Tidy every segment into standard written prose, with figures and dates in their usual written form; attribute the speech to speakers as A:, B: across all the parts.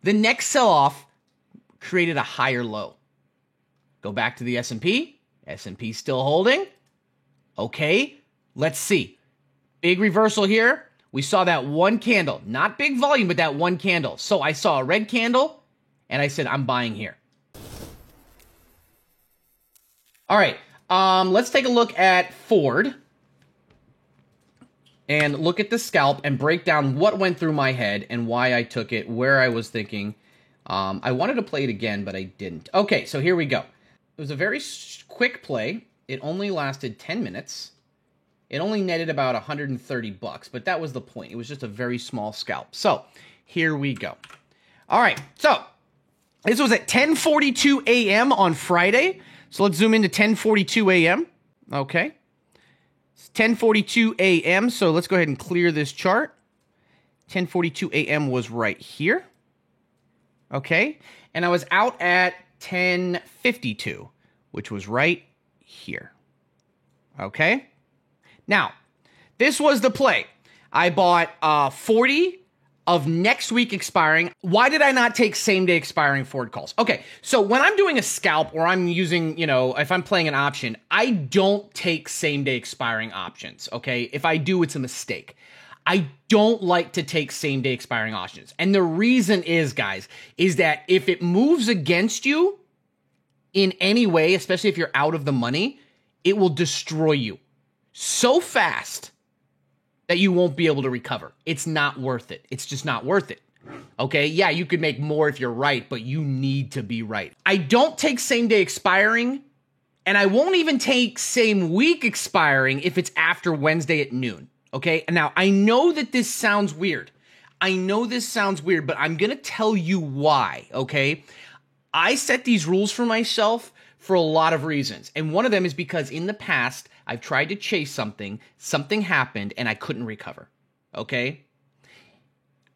A: The next sell-off created a higher low. Go back to the S&P. S&P still holding. Okay, let's see. Big reversal here. We saw that one candle. Not big volume, but that one candle. So I saw a red candle, and I said, I'm buying here. All right, let's take a look at Ford and look at the scalp and break down what went through my head and why I took it, where I was thinking. I wanted to play it again, but I didn't. Okay, so here we go. It was a very quick play. It only lasted 10 minutes. It only netted about 130 bucks, but that was the point. It was just a very small scalp. So here we go. All right, so this was at 10:42 a.m. on Friday. So let's zoom into 10:42 a.m. Okay. It's 10:42 a.m., so let's go ahead and clear this chart. 10:42 a.m. was right here. Okay. And I was out at 10:52, which was right here. Okay. Now, this was the play. I bought 40 of next week expiring. Why did I not take same-day expiring Ford calls? Okay, so when I'm doing a scalp or I'm using, if I'm playing an option, I don't take same-day expiring options, okay? If I do, it's a mistake. I don't like to take same-day expiring options. And the reason is, guys, is that if it moves against you in any way, especially if you're out of the money, it will destroy you so fast that you won't be able to recover. It's not worth it. It's just not worth it. Okay? Yeah, you could make more if you're right, but you need to be right. I don't take same day expiring, and I won't even take same week expiring if it's after Wednesday at noon. Okay? And now, I know that this sounds weird. but I'm going to tell you why. Okay? I set these rules for myself for a lot of reasons. And one of them is because in the past, I've tried to chase something happened, and I couldn't recover, okay?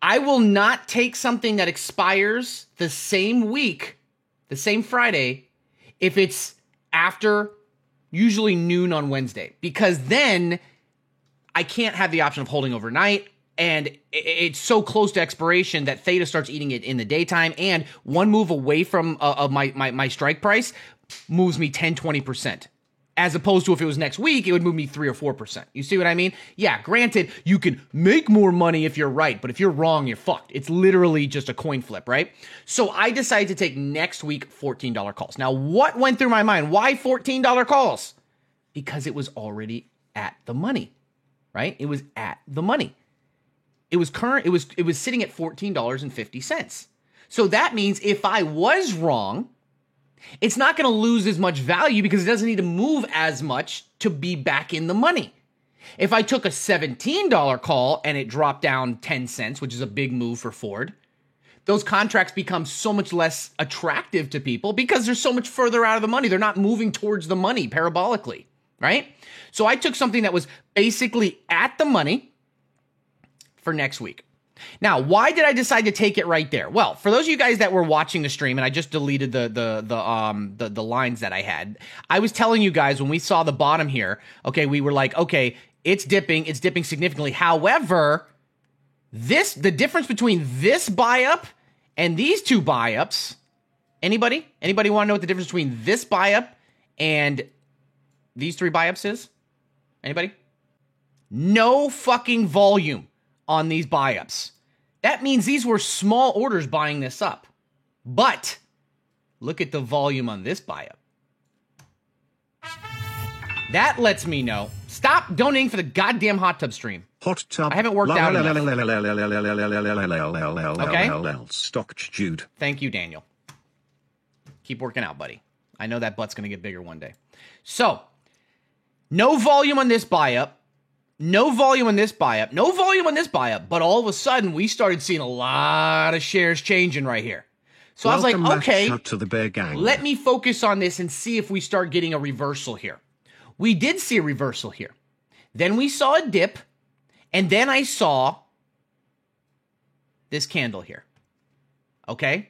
A: I will not take something that expires the same week, the same Friday, if it's after usually noon on Wednesday, because then I can't have the option of holding overnight, and it's so close to expiration that Theta starts eating it in the daytime, and one move away from my strike price moves me 10-20%. As opposed to if it was next week, it would move me 3 or 4%. You see what I mean? Yeah, granted, you can make more money if you're right, but if you're wrong, you're fucked. It's literally just a coin flip, right? So I decided to take next week $14 calls. Now, what went through my mind? Why $14 calls? Because it was already at the money, right? It was at the money. It was current. It was sitting at $14.50. So that means if I was wrong, it's not going to lose as much value because it doesn't need to move as much to be back in the money. If I took a $17 call and it dropped down 10 cents, which is a big move for Ford, those contracts become so much less attractive to people because they're so much further out of the money. They're not moving towards the money parabolically, right? So I took something that was basically at the money for next week. Now, why did I decide to take it right there? Well, for those of you guys that were watching the stream, and I just deleted the lines that I had, I was telling you guys when we saw the bottom here, okay, we were like, okay, it's dipping significantly. However, the difference between this buy up and these two buy ups, anybody want to know what the difference between this buy up and these three buy ups is? Anybody? No fucking volume on these buy-ups. That means these were small orders buying this up. But look at the volume on this buy-up. That lets me know. Stop donating for the goddamn hot tub stream.
B: Hot tub.
A: I haven't worked out enough.
B: Okay. Stock Jude.
A: Thank you, Daniel. Keep working out, buddy. I know that butt's going to get bigger one day. So, no volume on this buy-up. No volume on this buy-up. No volume on this buy-up. But all of a sudden, we started seeing a lot of shares changing right here. So I was like, okay,
B: to the bear gang.
A: Let me focus on this and see if we start getting a reversal here. We did see a reversal here. Then we saw a dip. And then I saw this candle here. Okay?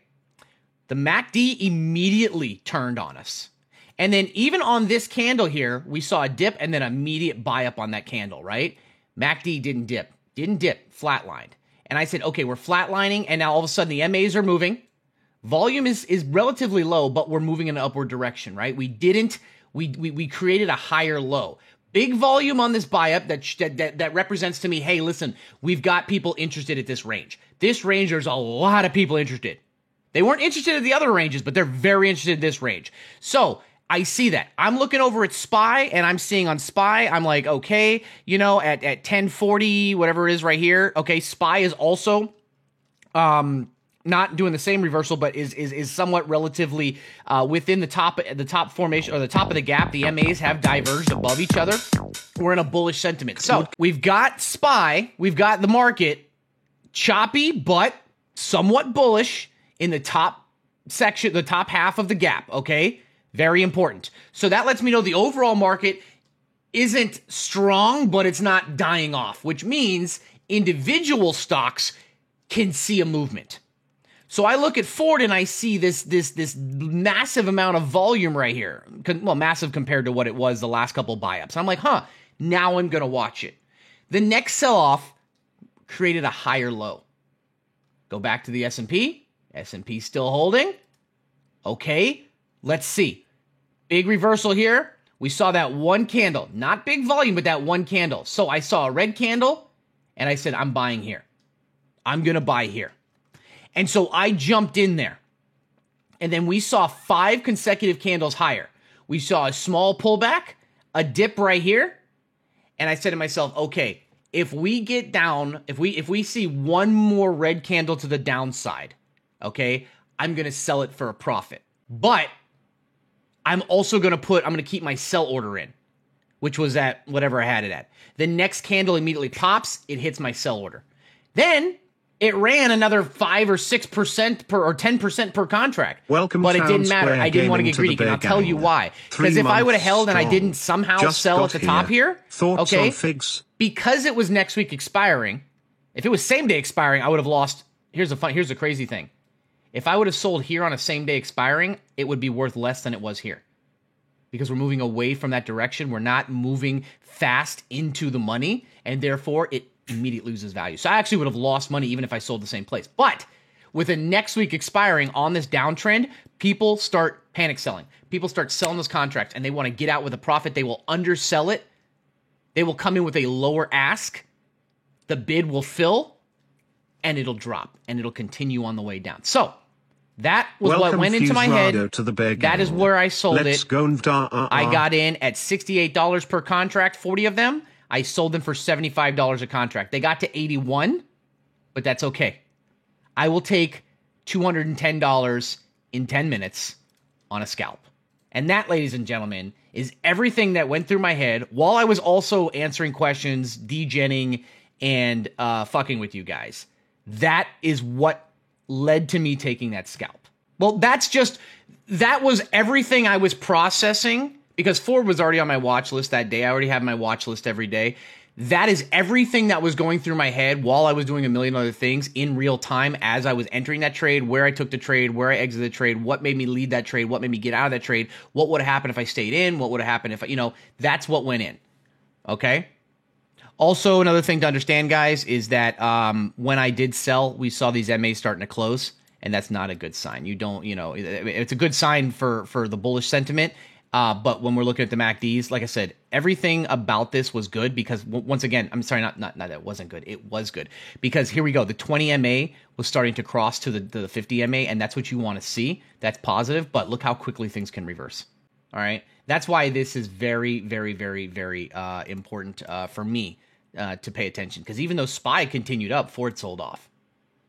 A: The MACD immediately turned on us. And then even on this candle here, we saw a dip and then immediate buy up on that candle, right? MACD didn't dip, flatlined. And I said, okay, we're flatlining, and now all of a sudden the MAs are moving. Volume is relatively low, but we're moving in an upward direction, right? We created a higher low. Big volume on this buy-up that represents to me, hey, listen, we've got people interested at this range. This range, there's a lot of people interested. They weren't interested in the other ranges, but they're very interested in this range. So I see that. I'm looking over at SPY, and I'm seeing on SPY, I'm like, okay, you know, at 1040, whatever it is right here. Okay, SPY is also not doing the same reversal, but is somewhat relatively within the top formation or the top of the gap. The MAs have diverged above each other. We're in a bullish sentiment. So we've got SPY, we've got the market choppy, but somewhat bullish in the top section, the top half of the gap. Okay, very important. So that lets me know the overall market isn't strong, but it's not dying off, which means individual stocks can see a movement. So I look at Ford and I see this massive amount of volume right here. Well, massive compared to what it was the last couple buy-ups. I'm like, now I'm going to watch it. The next sell-off created a higher low. Go back to the S&P. S&P still holding. Okay, let's see. Big reversal here. We saw that one candle. Not big volume, but that one candle. So I saw a red candle, and I said, I'm buying here. I'm going to buy here. And so I jumped in there. And then we saw 5 consecutive candles higher. We saw a small pullback, a dip right here. And I said to myself, okay, if we get down, if we see one more red candle to the downside, okay, I'm going to sell it for a profit. But I'm also going to keep my sell order in, which was at whatever I had it at. The next candle immediately pops, it hits my sell order. Then it ran another 5 or 6% per or 10% per contract.
B: Welcome,
A: but it didn't matter. I didn't want to get greedy, and I'll tell you why. Because if I would have held and I didn't somehow sell at the top here,
B: Thoughts on figs?
A: Because it was next week expiring, if it was same day expiring, I would have lost. Here's the crazy thing. If I would have sold here on a same day expiring, it would be worth less than it was here. Because we're moving away from that direction. We're not moving fast into the money, and therefore it immediately loses value. So I actually would have lost money even if I sold the same place. But with a next week expiring on this downtrend, people start panic selling. People start selling those contracts, and they want to get out with a profit. They will undersell it. They will come in with a lower ask. The bid will fill, and it'll drop, and it'll continue on the way down. So that was what went into my head. That is where I sold it. I got in at $68 per contract, 40 of them. I sold them for $75 a contract. They got to 81, but that's okay. I will take $210 in 10 minutes on a scalp. And that, ladies and gentlemen, is everything that went through my head while I was also answering questions, degenning, and fucking with you guys. That is what led to me taking that scalp. Well, that was everything I was processing, because Ford was already on my watch list that day. I already have my watch list every day. That is everything that was going through my head while I was doing a million other things in real time as I was entering that trade, where I took the trade, where I exited the trade, what made me lead that trade, what made me get out of that trade, what would have happened if I stayed in, what would have happened if, that's what went in. Okay? Also, another thing to understand, guys, is that when I did sell, we saw these MAs starting to close, and that's not a good sign. It's a good sign for the bullish sentiment. But when we're looking at the MACDs, like I said, everything about this was good because, once again, I'm sorry, not that it wasn't good. It was good because here we go. The 20 MA was starting to cross to the 50 MA, and that's what you want to see. That's positive, but look how quickly things can reverse. All right. That's why this is very, very, very, very important for me to pay attention, because even though SPY continued up, Ford sold off.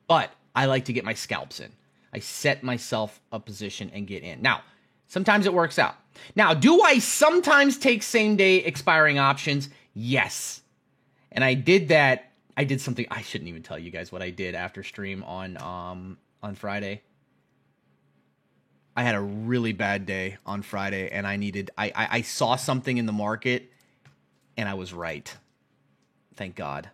A: But I like to get my scalps in. I set myself a position and get in. Now, sometimes it works out. Now, do I sometimes take same-day expiring options? Yes. And I did that. I did something. I shouldn't even tell you guys what I did after stream on Friday. I had a really bad day on Friday, and I saw something in the market, and I was right. Thank God.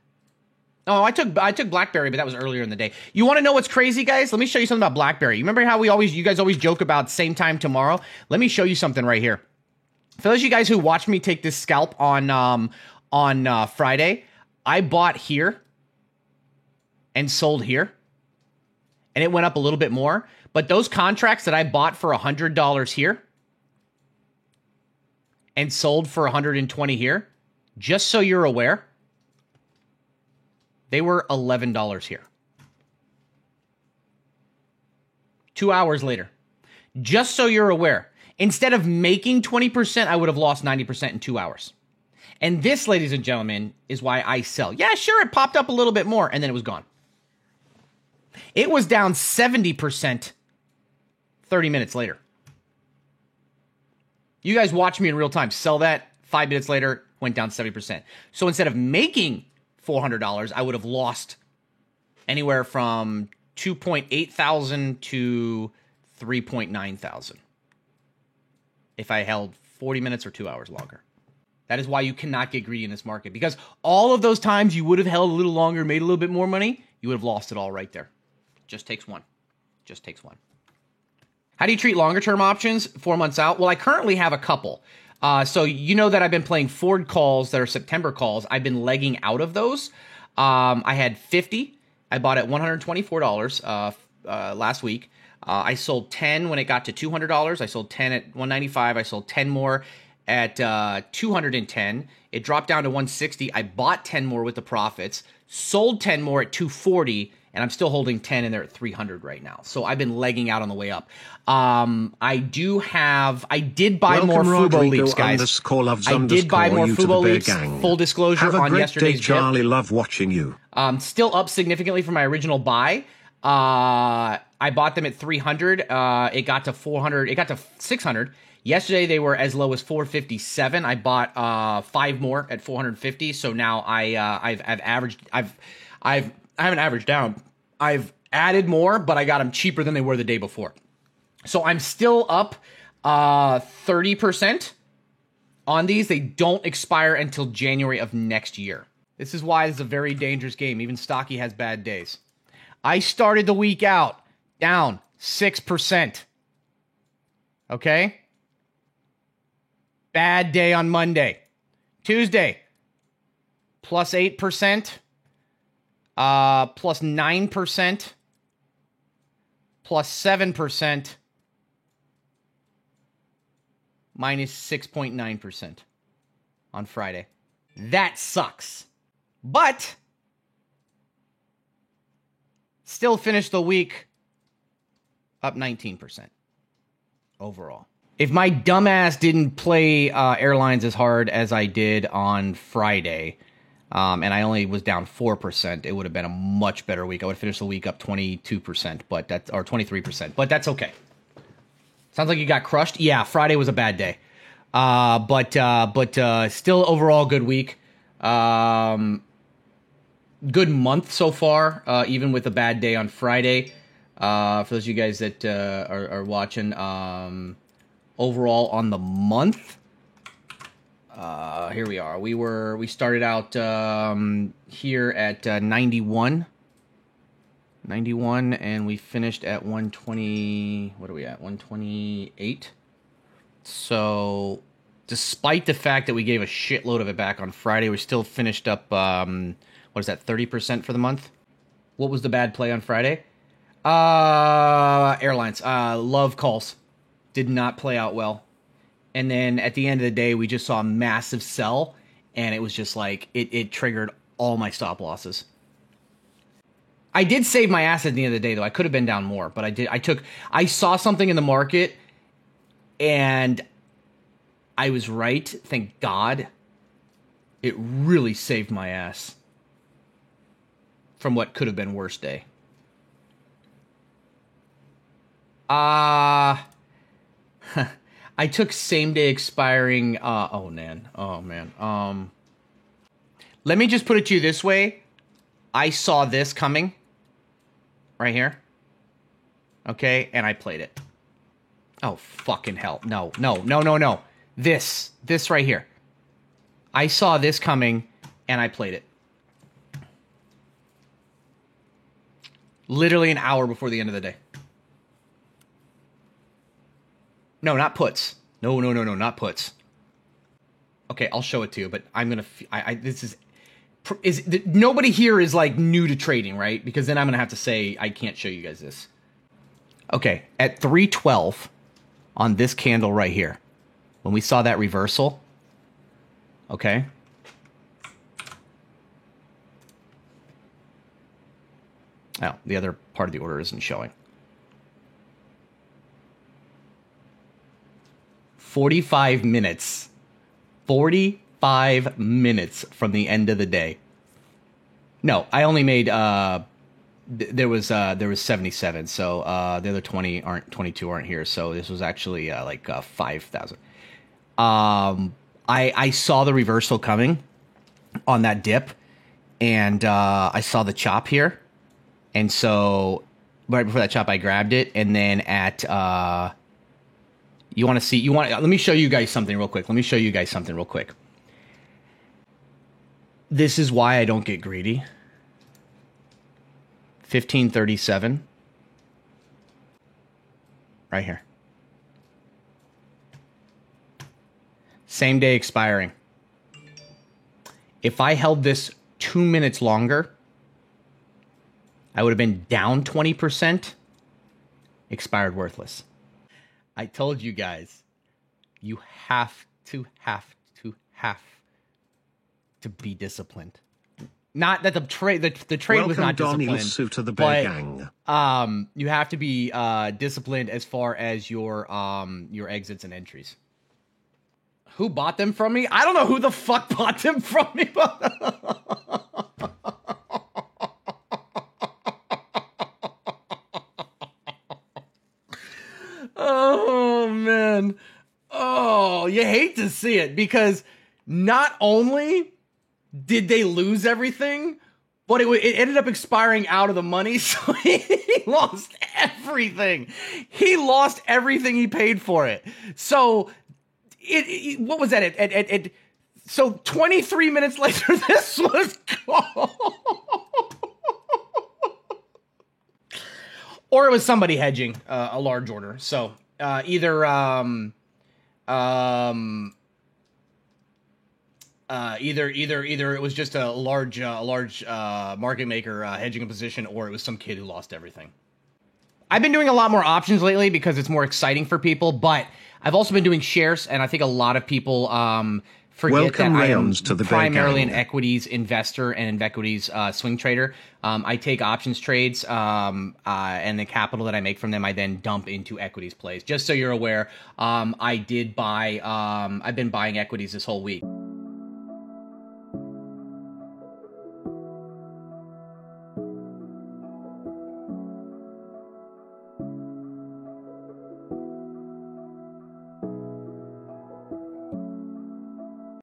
A: Oh, I took BlackBerry, but that was earlier in the day. You want to know what's crazy, guys? Let me show you something about BlackBerry. You remember how you guys always joke about same time tomorrow? Let me show you something right here. For those of you guys who watched me take this scalp on Friday, I bought here, and sold here. And it went up a little bit more. But those contracts that I bought for $100 here and sold for $120 here, just so you're aware, they were $11 here. 2 hours later. Just so you're aware, instead of making 20%, I would have lost 90% in 2 hours. And this, ladies and gentlemen, is why I sell. Yeah, sure, it popped up a little bit more, and then it was gone. It was down 70% 30 minutes later. You guys watch me in real time. Sell that, 5 minutes later, went down 70%. So instead of making $400, I would have lost anywhere from 2.8 thousand to 3.9 thousand if I held 40 minutes or 2 hours longer. That is why you cannot get greedy in this market, because all of those times you would have held a little longer, made a little bit more money, you would have lost it all right there. Just takes one. Just takes one. How do you treat longer term options 4 months out? Well, I currently have a couple. So you know that I've been playing forward calls that are September calls. I've been legging out of those. I had 50. I bought at $124 last week. I sold 10 when it got to $200. I sold 10 at $195. I sold 10 more at $210. It dropped down to $160. I bought 10 more with the profits, sold 10 more at $240, and I'm still holding 10 in there at $300 right now. So I've been legging out on the way up. I did buy more Fubo leaks, guys. I did buy more Fubo leaks. Full disclosure on yesterday's
B: day, Charlie. Love watching you.
A: Still up significantly from my original buy. I bought them at 300. It got to 400. It got to 600. Yesterday they were as low as 457. I bought 5 more at 450. So now I haven't averaged down. I've added more, but I got them cheaper than they were the day before. So I'm still up 30% on these. They don't expire until January of next year. This is why it's a very dangerous game. Even Stocky has bad days. I started the week out down 6%. Okay? Bad day on Monday. Tuesday, plus 8%. Plus 9%, plus 7%, minus 6.9% on Friday. That sucks. But still finished the week up 19% overall. If my dumbass didn't play airlines as hard as I did on Friday, and I only was down 4%, it would have been a much better week. I would have finished the week up 22%, or 23%, but that's okay. Sounds like you got crushed. Yeah, Friday was a bad day. But still overall good week. Good month so far, even with a bad day on Friday. For those of you guys that are watching, overall on the month, here we are. We started out here at 91, and we finished at 120. What are we at? 128. So, despite the fact that we gave a shitload of it back on Friday, we still finished up. What is that? 30% for the month. What was the bad play on Friday? Airlines. Love calls did not play out well. And then at the end of the day, we just saw a massive sell, and it was just like, it triggered all my stop losses. I did save my ass at the end of the day, though. I could have been down more, but I saw something in the market, and I was right. Thank God. It really saved my ass from what could have been worse day. I took same day expiring. Oh man. Let me just put it to you this way. I saw this coming right here. Okay. And I played it. Oh, fucking hell. No. This right here. I saw this coming and I played it. Literally an hour before the end of the day. No, not puts. No, not puts. Okay, I'll show it to you, but I'm gonna. This is nobody here is like new to trading, right? Because then I'm gonna have to say I can't show you guys this. Okay, at 312 on this candle right here, when we saw that reversal, okay. Oh, the other part of the order isn't showing. 45 minutes. 45 minutes from the end of the day. No, I only made there was 77, so the other 22 aren't here, so this was actually like 5,000. I saw the reversal coming on that dip, and I saw the chop here. And so right before that chop, I grabbed it. And then at, let me show you guys something real quick. This is why I don't get greedy. 1537. Right here. Same day expiring. If I held this 2 minutes longer, I would have been down 20%, expired worthless. I told you guys, you have to be disciplined. Not that the trade was not disciplined,
B: to the Bear Gang.
A: You have to be disciplined as far as your exits and entries. Who bought them from me? I don't know who the fuck bought them from me. Oh, man. Oh, you hate to see it because not only did they lose everything, but it ended up expiring out of the money, so he lost everything. He lost everything he paid for it. So, what was that? So 23 minutes later, this was gone. Or it was somebody hedging a large order. So either it was just a large market maker hedging a position, or it was some kid who lost everything. I've been doing a lot more options lately because it's more exciting for people, but I've also been doing shares, and I think a lot of people forget that I am primarily an equities investor and an equities swing trader. I take options trades, and the capital that I make from them, I then dump into equities plays. Just so you're aware, I've been buying equities this whole week.